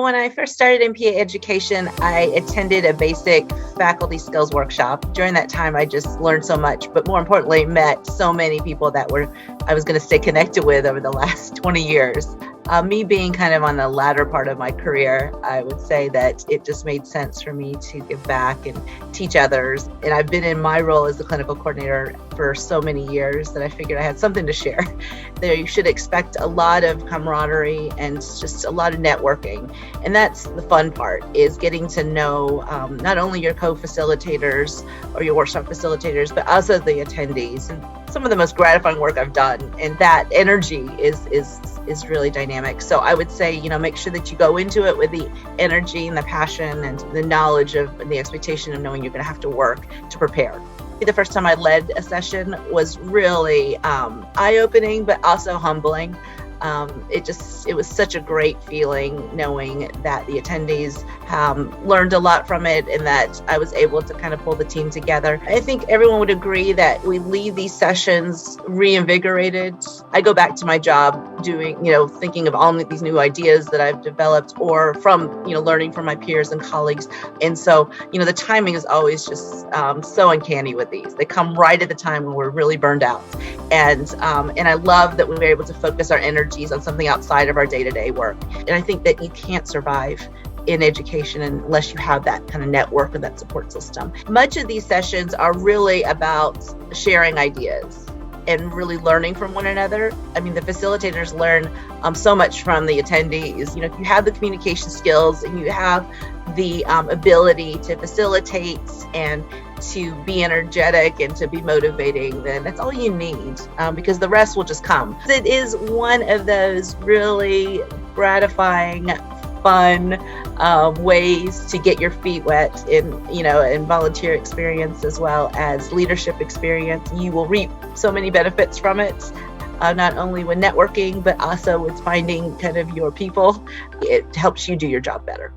When I first started in PA education, I attended a basic faculty skills workshop. During that time, I just learned so much, but more importantly, met so many people that I was going to stay connected with over the last 20 years. Me being kind of on the latter part of my career, I would say that it just made sense for me to give back and teach others. And I've been in my role as the clinical coordinator for so many years that I figured I had something to share. There, you should expect a lot of camaraderie and just a lot of networking. And that's the fun part, is getting to know not only your co-facilitators or your workshop facilitators, but also the attendees. And some of the most gratifying work I've done, and that energy is really dynamic. So I would say, make sure that you go into it with the energy and the passion and the knowledge of and the expectation of knowing you're going to have to work to prepare. The first time I led a session was really eye-opening, but also humbling. It was such a great feeling knowing that the attendees learned a lot from it and that I was able to kind of pull the team together. I think everyone would agree that we leave these sessions reinvigorated. I go back to my job doing, thinking of all these new ideas that I've developed or from, learning from my peers and colleagues. And so, the timing is always just so uncanny with these. They come right at the time when we're really burned out. And I love that we were able to focus our energies on something outside of our day-to-day work. And I think that you can't survive in education unless you have that kind of network or that support system. Much of these sessions are really about sharing ideas and really learning from one another. I mean, the facilitators learn so much from the attendees. If you have the communication skills and you have the ability to facilitate and to be energetic and to be motivating, then that's all you need, because the rest will just come. It is one of those really gratifying, fun ways to get your feet wet in volunteer experience as well as leadership experience. You will reap so many benefits from it, not only with networking, but also with finding kind of your people. It helps you do your job better.